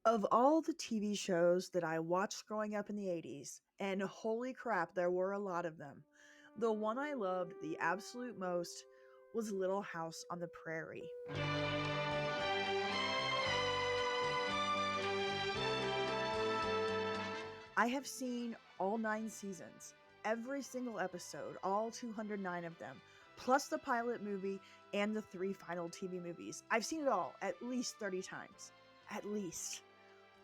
Of all the TV shows that I watched growing up in the 80s, and holy crap, there were a lot of them, the one I loved the absolute most was Little House on the Prairie. I have seen all 9 seasons, every single episode, all 209 of them, plus the pilot movie and the 3 final TV movies. I've seen it all at least 30 times. At least.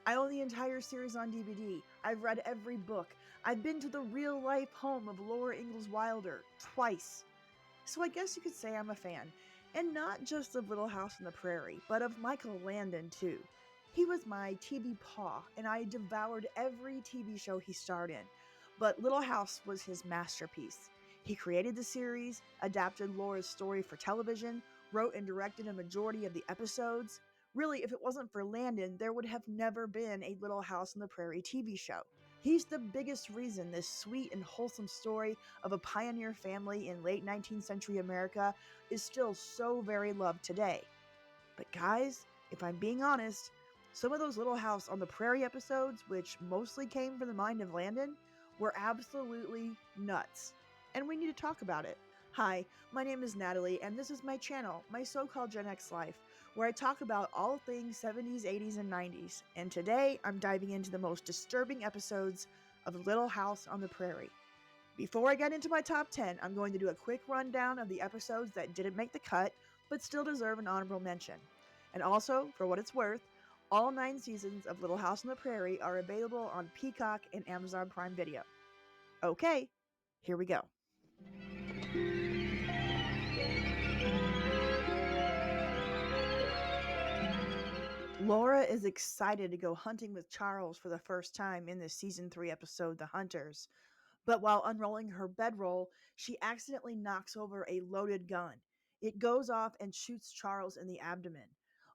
I own the entire series on DVD. I've read every book. I've been to the real life home of Laura Ingalls Wilder twice. So I guess you could say I'm a fan. And not just of Little House on the Prairie, but of Michael Landon too. He was my TV paw, and I devoured every TV show he starred in. But Little House was his masterpiece. He created the series, adapted Laura's story for television, wrote and directed a majority of the episodes. Really, if it wasn't for Landon, there would have never been a Little House on the Prairie TV show. He's the biggest reason this sweet and wholesome story of a pioneer family in late 19th century America is still so very loved today. But guys, if I'm being honest, some of those Little House on the Prairie episodes, which mostly came from the mind of Landon, were absolutely nuts. And we need to talk about it. Hi, my name is Natalie, and this is my channel, My So-Called Gen X Life, where I talk about all things 70s, 80s, and 90s. And today, I'm diving into the most disturbing episodes of Little House on the Prairie. Before I get into my top 10, I'm going to do a quick rundown of the episodes that didn't make the cut, but still deserve an honorable mention. And also, for what it's worth, all 9 seasons of Little House on the Prairie are available on Peacock and Amazon Prime Video. Okay, here we go. Laura is excited to go hunting with Charles for the first time in the season 3 episode The Hunters. But while unrolling her bedroll, she accidentally knocks over a loaded gun. It goes off and shoots Charles in the abdomen.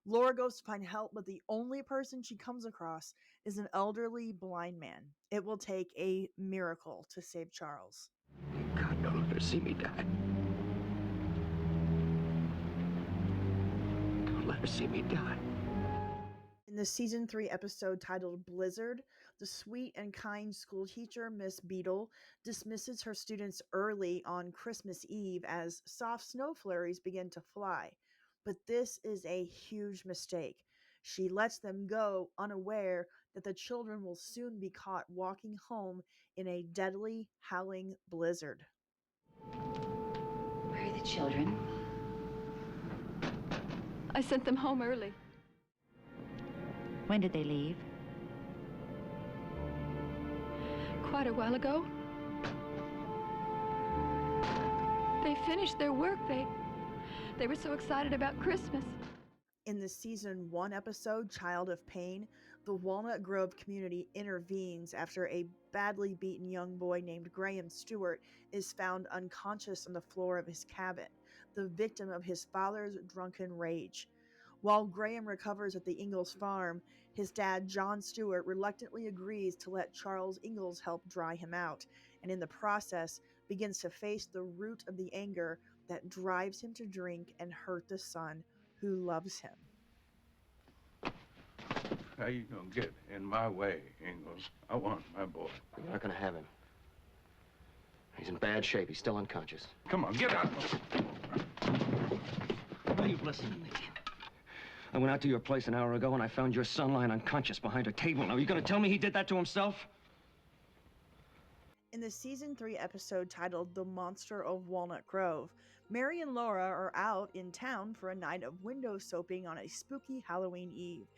Laura goes to find help, but the only person she comes across is an elderly blind man. It will take a miracle to save Charles. God, don't let her see me die. Don't let her see me die. In the season 3 episode titled Blizzard, the sweet and kind schoolteacher, Miss Beadle, dismisses her students early on Christmas Eve as soft snow flurries begin to fly. But this is a huge mistake. She lets them go unaware that the children will soon be caught walking home in a deadly, howling blizzard. Where are the children? I sent them home early. When did they leave? Quite a while ago. They finished their work. They were so excited about Christmas. In the season 1 episode, Child of Pain, the Walnut Grove community intervenes after a badly beaten young boy named Graham Stewart is found unconscious on the floor of his cabin, the victim of his father's drunken rage. While Graham recovers at the Ingalls farm, his dad, John Stewart, reluctantly agrees to let Charles Ingalls help dry him out, and in the process begins to face the root of the anger that drives him to drink and hurt the son who loves him. How you gonna get in my way, Ingalls? I want my boy. You're not gonna have him. He's in bad shape. He's still unconscious. Come on, get out. Why you listen to me? I went out to your place an hour ago and I found your son lying unconscious behind a table. Now, are you gonna tell me he did that to himself? In the season 3 episode titled The Monster of Walnut Grove, Mary and Laura are out in town for a night of window soaping on a spooky Halloween Eve.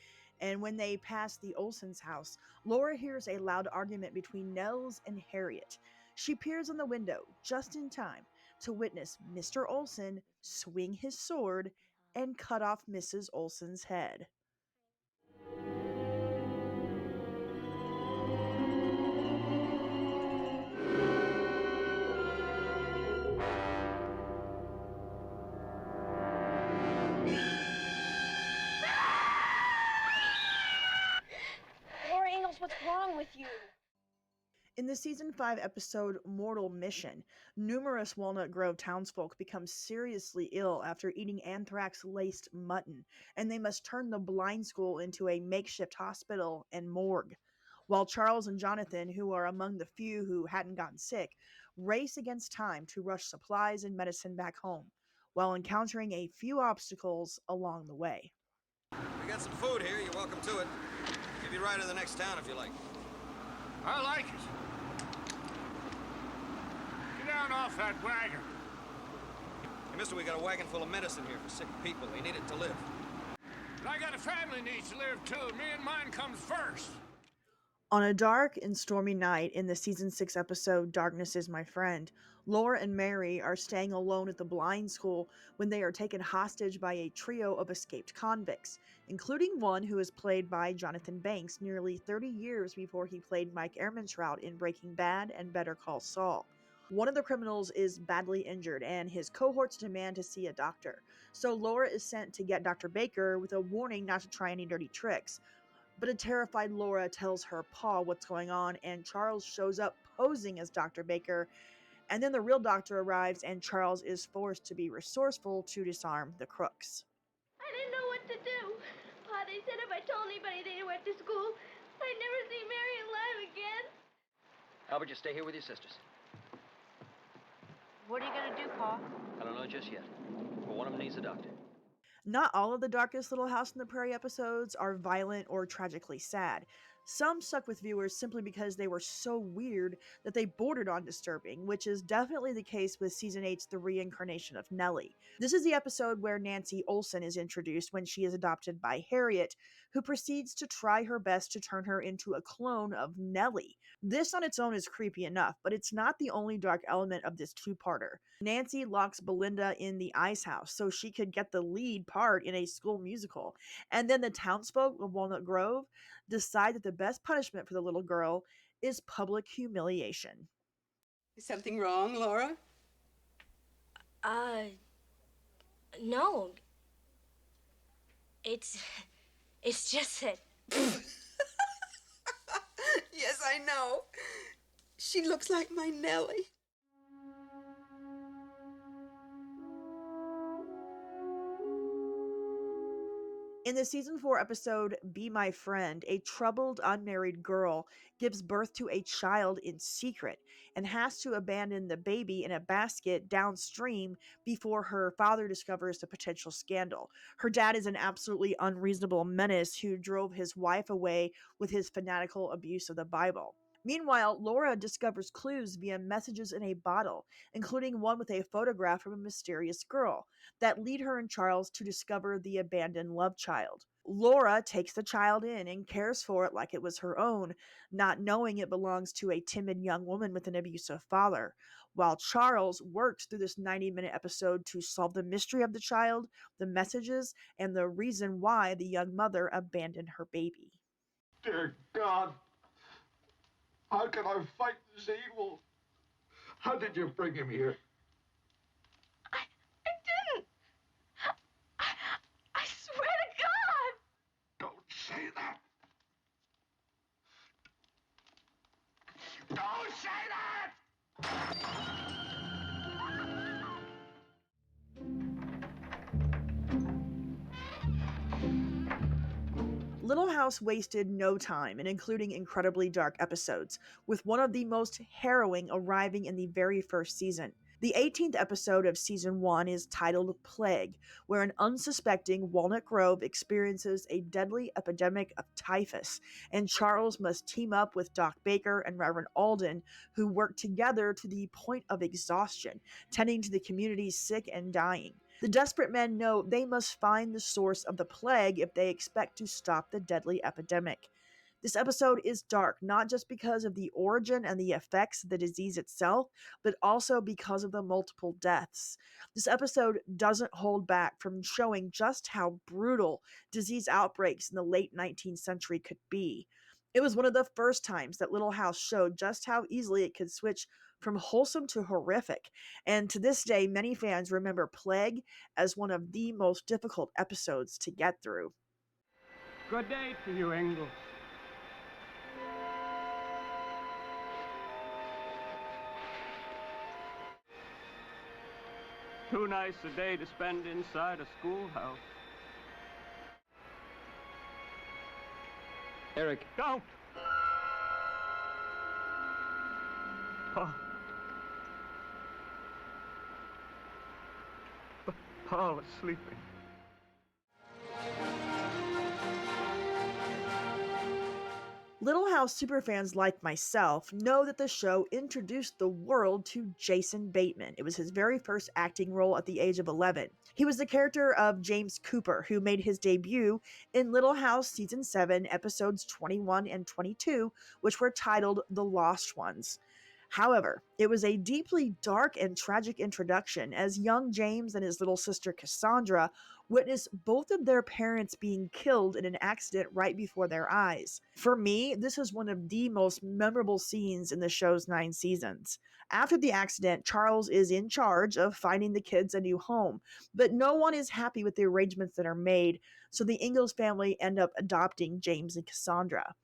And when they pass the Olsons' house, Laura hears a loud argument between Nels and Harriet. She peers in the window just in time to witness Mr. Olson swing his sword and cut off Mrs. Olson's head. Laura Ingalls, what's wrong with you? In the season 5 episode Mortal Mission, numerous Walnut Grove townsfolk become seriously ill after eating anthrax laced mutton, and they must turn the blind school into a makeshift hospital and morgue. While Charles and Jonathan, who are among the few who hadn't gotten sick, race against time to rush supplies and medicine back home, while encountering a few obstacles along the way. We got some food here. You're welcome to it. Give you a ride to the next town if you like. I like it. Get down off that wagon. Hey, mister, we got a wagon full of medicine here for sick people. They need it to live. And I got a family needs to live too. Me and mine comes first. On a dark and stormy night in the season 6 episode Darkness is My Friend, Laura and Mary are staying alone at the blind school when they are taken hostage by a trio of escaped convicts, including one who is played by Jonathan Banks nearly 30 years before he played Mike Ehrmantraut in Breaking Bad and Better Call Saul. One of the criminals is badly injured and his cohorts demand to see a doctor, so Laura is sent to get Dr. Baker with a warning not to try any dirty tricks. But a terrified Laura tells her pa what's going on, and Charles shows up posing as Dr. Baker, and then the real doctor arrives and Charles is forced to be resourceful to disarm the crooks. I didn't know what to do. Pa, they said if I told anybody they went to school, I'd never see Mary alive again. Albert, just stay here with your sisters. What are you going to do, Pa? I don't know just yet. But one of them needs a doctor. Not all of the Darkest Little House on the Prairie episodes are violent or tragically sad. Some stuck with viewers simply because they were so weird that they bordered on disturbing, which is definitely the case with Season 8's The Reincarnation of Nellie. This is the episode where Nancy Olson is introduced when she is adopted by Harriet, who proceeds to try her best to turn her into a clone of Nellie. This on its own is creepy enough, but it's not the only dark element of this two-parter. Nancy locks Belinda in the ice house so she could get the lead part in a school musical, and then the townsfolk of Walnut Grove decide that the best punishment for the little girl is public humiliation. Is something wrong, Laura? No. It's just that... Yes, I know. She looks like my Nellie. In the season 4 episode Be My Friend, a troubled unmarried girl gives birth to a child in secret and has to abandon the baby in a basket downstream before her father discovers the potential scandal. Her dad is an absolutely unreasonable menace who drove his wife away with his fanatical abuse of the Bible. Meanwhile, Laura discovers clues via messages in a bottle, including one with a photograph of a mysterious girl, that lead her and Charles to discover the abandoned love child. Laura takes the child in and cares for it like it was her own, not knowing it belongs to a timid young woman with an abusive father, while Charles works through this 90-minute episode to solve the mystery of the child, the messages, and the reason why the young mother abandoned her baby. Dear God, how can I fight this evil? How did you bring him here? I didn't. I swear to God. Don't say that. Don't say that! Little House wasted no time in including incredibly dark episodes, with one of the most harrowing arriving in the very first season. The 18th episode of Season 1 is titled Plague, where an unsuspecting Walnut Grove experiences a deadly epidemic of typhus, and Charles must team up with Doc Baker and Reverend Alden, who work together to the point of exhaustion, tending to the community's sick and dying. The desperate men know they must find the source of the plague if they expect to stop the deadly epidemic. This episode is dark, not just because of the origin and the effects of the disease itself, but also because of the multiple deaths. This episode doesn't hold back from showing just how brutal disease outbreaks in the late 19th century could be. It was one of the first times that Little House showed just how easily it could switch from wholesome to horrific, and to this day, many fans remember Plague as one of the most difficult episodes to get through. Good day to you, Ingalls. Too nice a day to spend inside a schoolhouse. Eric. Don't! Paul is sleeping. Little House superfans like myself know that the show introduced the world to Jason Bateman. It was his very first acting role at the age of 11. He was the character of James Cooper, who made his debut in Little House Season 7, episodes 21 and 22, which were titled The Lost Ones. However, it was a deeply dark and tragic introduction as young James and his little sister Cassandra witness both of their parents being killed in an accident right before their eyes. For me, this is one of the most memorable scenes in the show's 9 seasons. After the accident, Charles is in charge of finding the kids a new home, but no one is happy with the arrangements that are made, so the Ingalls family end up adopting James and Cassandra.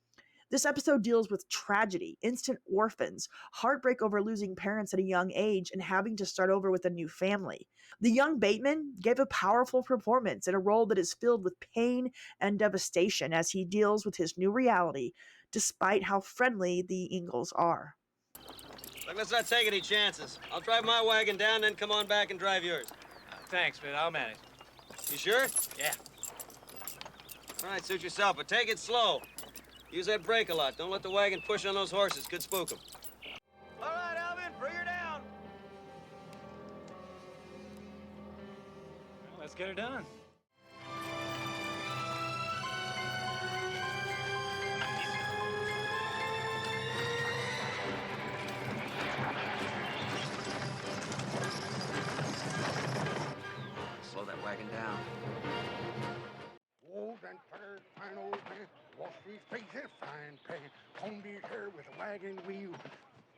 This episode deals with tragedy, instant orphans, heartbreak over losing parents at a young age, and having to start over with a new family. The young Bateman gave a powerful performance in a role that is filled with pain and devastation as he deals with his new reality, despite how friendly the Ingalls are. Look, let's not take any chances. I'll drive my wagon down, then come on back and drive yours. Thanks, man. I'll manage. You sure? Yeah. All right, suit yourself, but take it slow. Use that brake a lot. Don't let the wagon push on those horses. Could spook them. All right, Alvin, bring her down. Well, let's get her done. Slow that wagon down. Old and tired, fine old man, washed his face in a frying pan, combed his hair with a wagon wheel,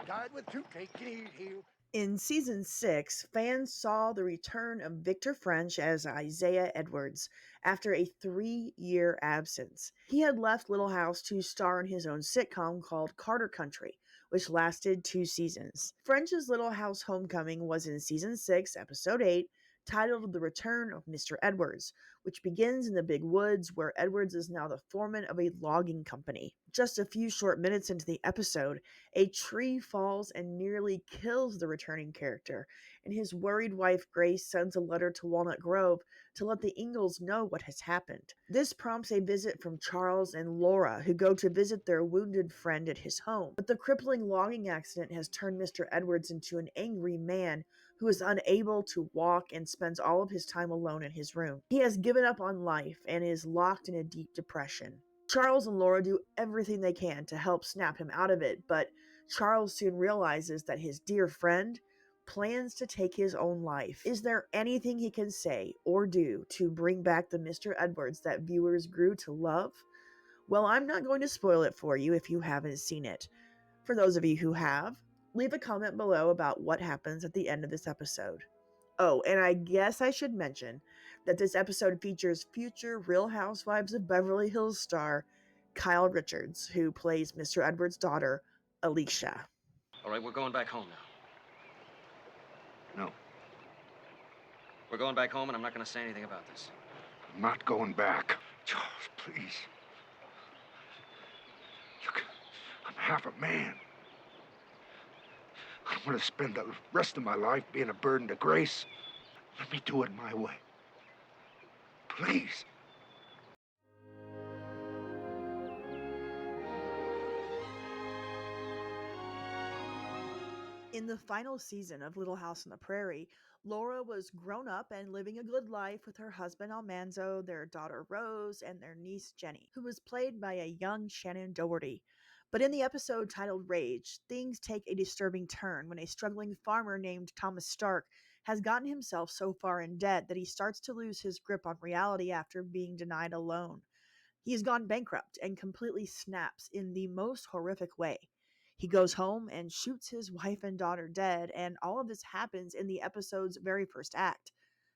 died with toothache in his heel. In season 6, fans saw the return of Victor French as Isaiah Edwards after a 3-year absence. He had left Little House to star in his own sitcom called Carter Country, which lasted 2 seasons. French's Little House homecoming was in season 6, episode 8, titled The Return of Mr. Edwards, which begins in the big woods where Edwards is now the foreman of a logging company. Just a few short minutes into the episode, a tree falls and nearly kills the returning character, and his worried wife Grace sends a letter to Walnut Grove to let the Ingalls know what has happened. This prompts a visit from Charles and Laura, who go to visit their wounded friend at his home. But the crippling logging accident has turned Mr. Edwards into an angry man who is unable to walk and spends all of his time alone in his room. He has given up on life and is locked in a deep depression. Charles and Laura do everything they can to help snap him out of it, but Charles soon realizes that his dear friend plans to take his own life. Is there anything he can say or do to bring back the Mr. Edwards that viewers grew to love? Well, I'm not going to spoil it for you if you haven't seen it. For those of you who have, leave a comment below about what happens at the end of this episode. Oh, and I guess I should mention that this episode features future Real Housewives of Beverly Hills star Kyle Richards, who plays Mr. Edwards' daughter, Alicia. All right, we're going back home now. No, We're going back home, and I'm not going to say anything about this. I'm not going back. Charles, please. Look, I'm half a man. I don't want to spend the rest of my life being a burden to Grace. Let me do it my way. Please. In the final season of Little House on the Prairie, Laura was grown up and living a good life with her husband Almanzo, their daughter Rose, and their niece Jenny, who was played by a young Shannon Doherty. But in the episode titled Rage, things take a disturbing turn when a struggling farmer named Thomas Stark has gotten himself so far in debt that he starts to lose his grip on reality after being denied a loan. He has gone bankrupt and completely snaps in the most horrific way. He goes home and shoots his wife and daughter dead, and all of this happens in the episode's very first act.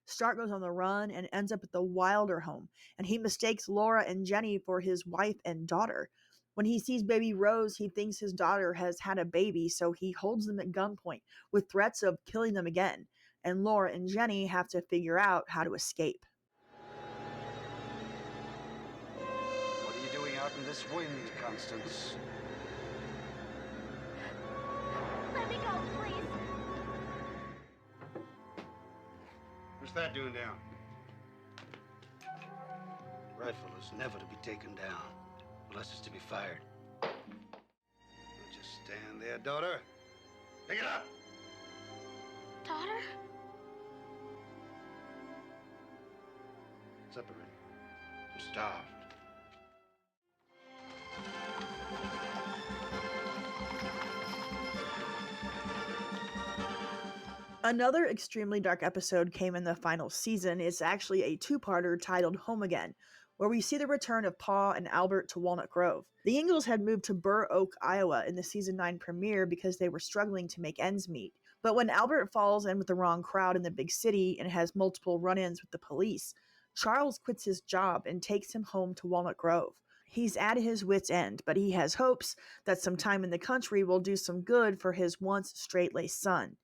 Stark goes on the run and ends up at the Wilder home, and he mistakes Laura and Jenny for his wife and daughter. When he sees baby Rose, he thinks his daughter has had a baby, so he holds them at gunpoint with threats of killing them again. and Laura and Jenny have to figure out how to escape. What are you doing out in this wind, Constance? Let me go, please. What's that doing down? Rifle is never to be taken down unless it's to be fired. Don't just stand there, daughter. Pick it up. Daughter? Supper ready. I'm starved. Another extremely dark episode came in the final season. It's actually a two-parter titled Home Again, where we see the return of Pa and Albert to Walnut Grove. The Ingalls had moved to Burr Oak, Iowa in the season 9 premiere because they were struggling to make ends meet. But when Albert falls in with the wrong crowd in the big city and has multiple run-ins with the police, Charles quits his job and takes him home to Walnut Grove. He's at his wit's end, but he has hopes that some time in the country will do some good for his once straight-laced son.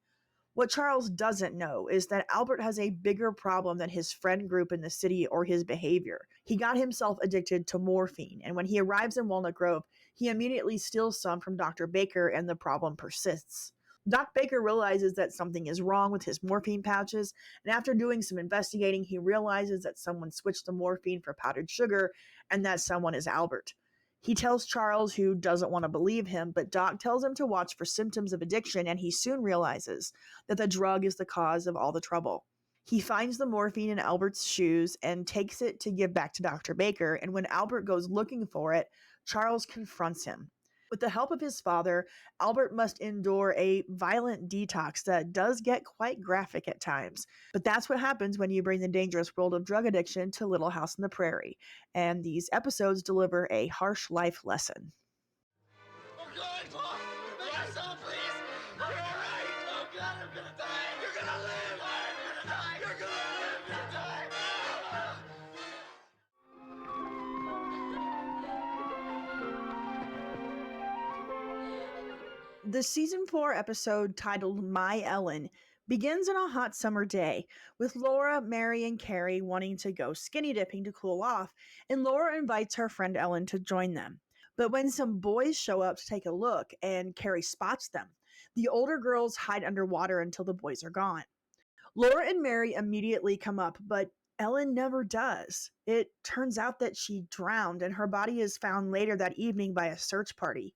What Charles doesn't know is that Albert has a bigger problem than his friend group in the city or his behavior. He got himself addicted to morphine, and when he arrives in Walnut Grove, he immediately steals some from Dr. Baker, and the problem persists. Doc Baker realizes that something is wrong with his morphine pouches, and after doing some investigating, he realizes that someone switched the morphine for powdered sugar, and that someone is Albert. He tells Charles, who doesn't want to believe him, but Doc tells him to watch for symptoms of addiction, and he soon realizes that the drug is the cause of all the trouble. He finds the morphine in Albert's shoes and takes it to give back to Dr. Baker, and when Albert goes looking for it, Charles confronts him. With the help of his father, Albert must endure a violent detox that does get quite graphic at times. But that's what happens when you bring the dangerous world of drug addiction to Little House on the Prairie. And these episodes deliver a harsh life lesson. Oh, God, Paul! My son, please! You're all right! Oh, God, I'm gonna die! You're gonna live! I'm gonna die! You're gonna live! You're gonna die! The season 4 episode titled My Ellen begins on a hot summer day, with Laura, Mary, and Carrie wanting to go skinny dipping to cool off, and Laura invites her friend Ellen to join them. But when some boys show up to take a look and Carrie spots them, the older girls hide underwater until the boys are gone. Laura and Mary immediately come up, but Ellen never does. It turns out that she drowned, and her body is found later that evening by a search party.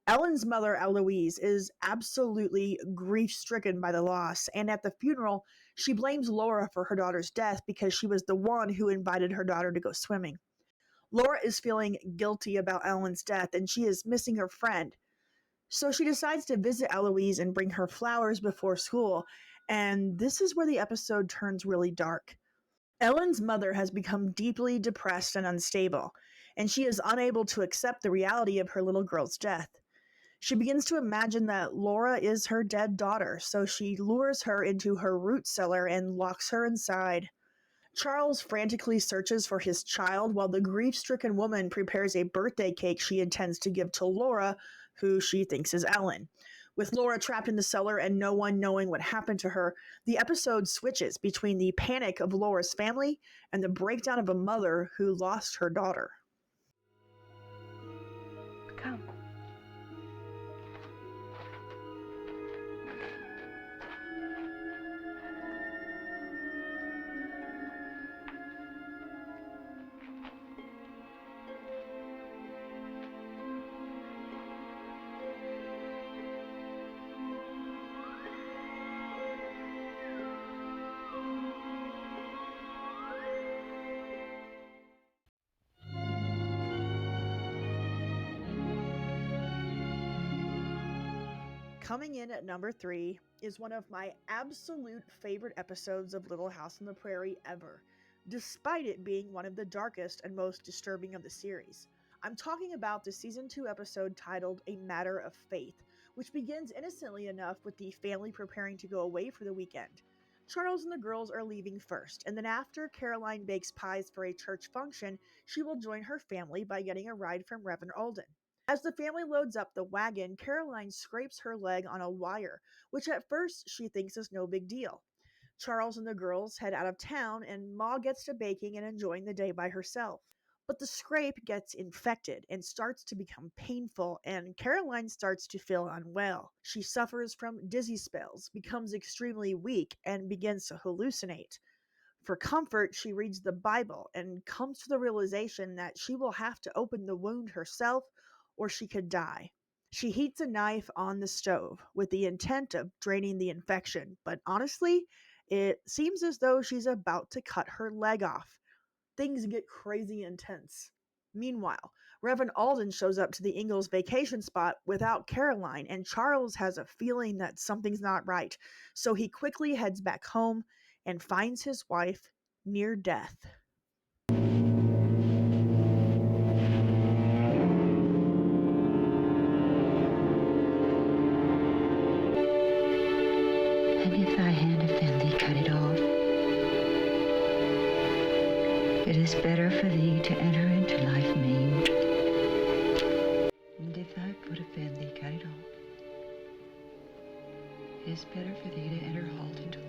Ellen's mother, Eloise, is absolutely grief-stricken by the loss, and at the funeral, she blames Laura for her daughter's death because she was the one who invited her daughter to go swimming. Laura is feeling guilty about Ellen's death, and she is missing her friend. So she decides to visit Eloise and bring her flowers before school, and this is where the episode turns really dark. Ellen's mother has become deeply depressed and unstable, and she is unable to accept the reality of her little girl's death. She begins to imagine that Laura is her dead daughter, so she lures her into her root cellar and locks her inside. Charles frantically searches for his child while the grief-stricken woman prepares a birthday cake she intends to give to Laura, who she thinks is Ellen. With Laura trapped in the cellar and no one knowing what happened to her, the episode switches between the panic of Laura's family and the breakdown of a mother who lost her daughter. Come. Coming in at number 3 is one of my absolute favorite episodes of Little House on the Prairie ever, despite it being one of the darkest and most disturbing of the series. I'm talking about the season 2 episode titled A Matter of Faith, which begins innocently enough with the family preparing to go away for the weekend. Charles and the girls are leaving first, and then after Caroline bakes pies for a church function, she will join her family by getting a ride from Reverend Alden. As the family loads up the wagon, Caroline scrapes her leg on a wire, which at first she thinks is no big deal. Charles and the girls head out of town, and Ma gets to baking and enjoying the day by herself. But the scrape gets infected and starts to become painful, and Caroline starts to feel unwell. She suffers from dizzy spells, becomes extremely weak, and begins to hallucinate. For comfort, she reads the Bible and comes to the realization that she will have to open the wound herself or she could die. She heats a knife on the stove with the intent of draining the infection, but honestly, it seems as though she's about to cut her leg off. Things get crazy intense. Meanwhile, Reverend Alden shows up to the Ingalls vacation spot without Caroline, and Charles has a feeling that something's not right, so he quickly heads back home and finds his wife near death. And if thy hand offend thee, cut it off. It is better for thee to enter into life maimed. And if thy foot offend thee, cut it off. It is better for thee to enter halt into life.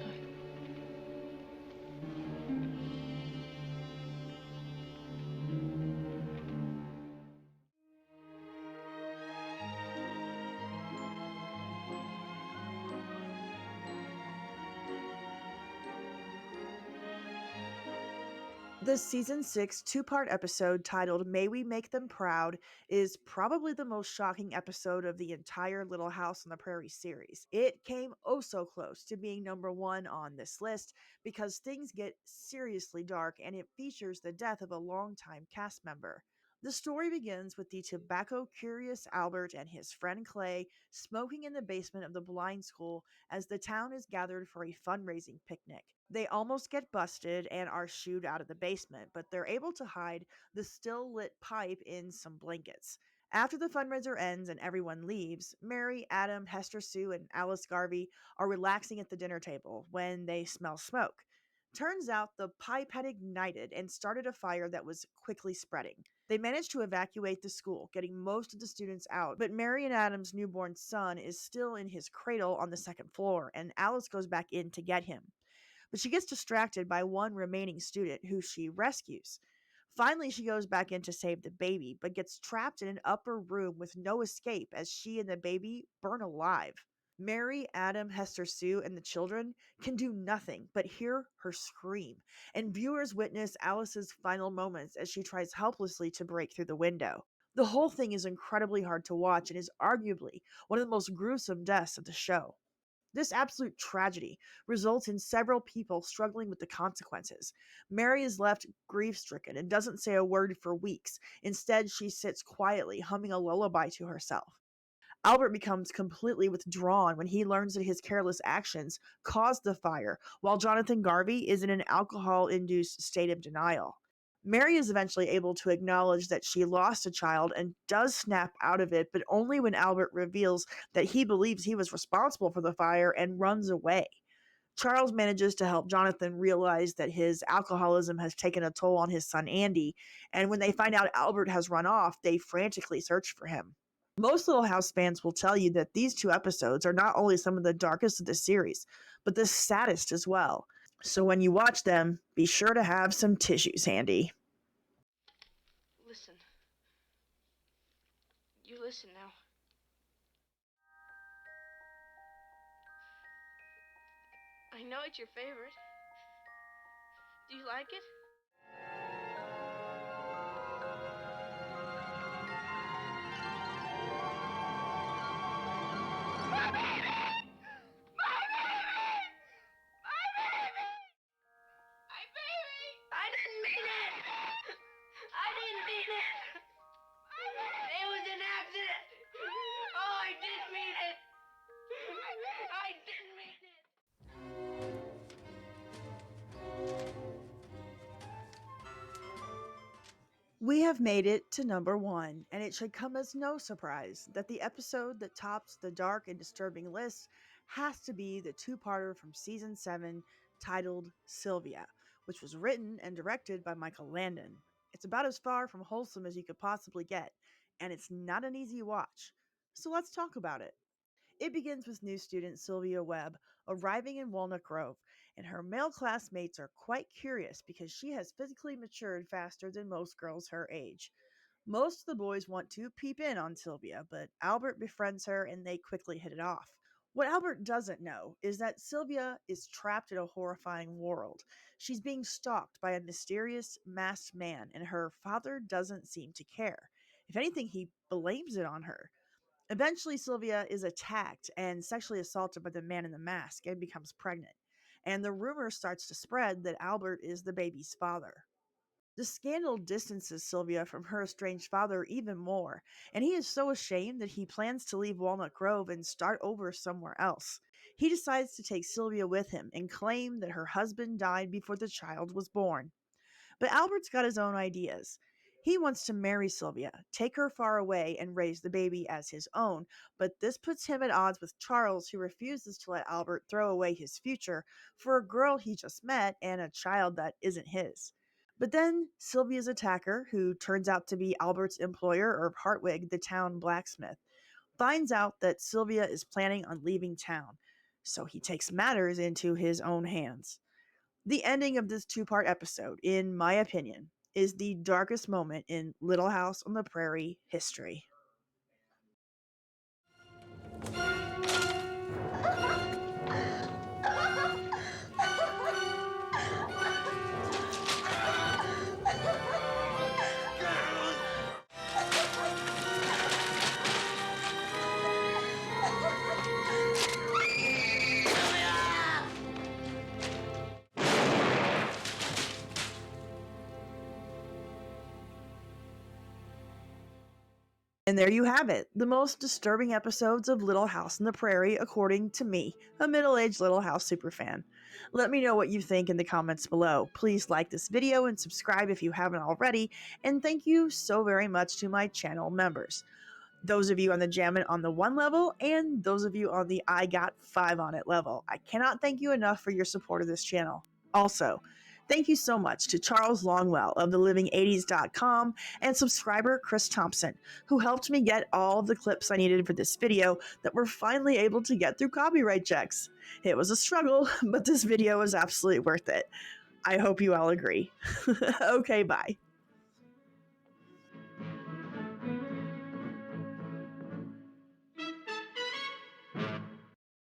The season 6 two-part episode titled May We Make Them Proud is probably the most shocking episode of the entire Little House on the Prairie series. It came oh so close to being number 1 on this list because things get seriously dark and it features the death of a longtime cast member. The story begins with the tobacco-curious Albert and his friend Clay smoking in the basement of the blind school as the town is gathered for a fundraising picnic. They almost get busted and are shooed out of the basement, but they're able to hide the still lit pipe in some blankets. After the fundraiser ends and everyone leaves, Mary, Adam, Hester Sue, and Alice Garvey are relaxing at the dinner table when they smell smoke. Turns out the pipe had ignited and started a fire that was quickly spreading. They managed to evacuate the school, getting most of the students out, but Mary and Adam's newborn son is still in his cradle on the second floor, and Alice goes back in to get him. But she gets distracted by one remaining student who she rescues. Finally, she goes back in to save the baby, but gets trapped in an upper room with no escape as she and the baby burn alive. Mary, Adam, Hester Sue, and the children can do nothing but hear her scream, and viewers witness Alice's final moments as she tries helplessly to break through the window. The whole thing is incredibly hard to watch and is arguably one of the most gruesome deaths of the show. This absolute tragedy results in several people struggling with the consequences. Mary is left grief stricken and doesn't say a word for weeks. Instead, she sits quietly, humming a lullaby to herself. Albert becomes completely withdrawn when he learns that his careless actions caused the fire, while Jonathan Garvey is in an alcohol induced state of denial. Mary is eventually able to acknowledge that she lost a child and does snap out of it, but only when Albert reveals that he believes he was responsible for the fire and runs away. Charles manages to help Jonathan realize that his alcoholism has taken a toll on his son Andy, and when they find out Albert has run off, they frantically search for him. Most Little House fans will tell you that these two episodes are not only some of the darkest of the series, but the saddest as well. So when you watch them, be sure to have some tissues handy. Listen. You listen now. I know it's your favorite. Do you like it? My baby! My baby! My baby! My baby! I didn't mean it! I didn't mean it! It was an accident! Oh, I didn't mean it! I didn't mean it! We have made it to number 1, and it should come as no surprise that the episode that tops the dark and disturbing list has to be the two-parter from season 7 titled Sylvia, which was written and directed by Michael Landon. It's about as far from wholesome as you could possibly get, and it's not an easy watch. So let's talk about it. It begins with new student Sylvia Webb arriving in Walnut Grove and her male classmates are quite curious because she has physically matured faster than most girls her age. Most of the boys want to peep in on Sylvia, but Albert befriends her and they quickly hit it off. What Albert doesn't know is that Sylvia is trapped in a horrifying world. She's being stalked by a mysterious masked man, and her father doesn't seem to care. If anything, he blames it on her. Eventually, Sylvia is attacked and sexually assaulted by the man in the mask and becomes pregnant. And the rumor starts to spread that Albert is the baby's father. The scandal distances Sylvia from her estranged father even more, and he is so ashamed that he plans to leave Walnut Grove and start over somewhere else. He decides to take Sylvia with him and claim that her husband died before the child was born. But Albert's got his own ideas. He wants to marry Sylvia, take her far away, and raise the baby as his own, but this puts him at odds with Charles, who refuses to let Albert throw away his future for a girl he just met and a child that isn't his. But then Sylvia's attacker, who turns out to be Albert's employer, or Hartwig, the town blacksmith, finds out that Sylvia is planning on leaving town, so he takes matters into his own hands. The ending of this two-part episode, in my opinion, is the darkest moment in Little House on the Prairie history. And there you have it, the most disturbing episodes of Little House on the Prairie, according to me, a middle-aged Little House superfan. Let me know what you think in the comments below. Please like this video and subscribe if you haven't already, and thank you so very much to my channel members. Those of you on the Jammin' on the 1 level, and those of you on the I Got 5 on it level. I cannot thank you enough for your support of this channel. Also, thank you so much to Charles Longwell of theliving80s.com and subscriber Chris Thompson, who helped me get all of the clips I needed for this video that we're finally able to get through copyright checks. It was a struggle, but this video was absolutely worth it. I hope you all agree. Okay, bye.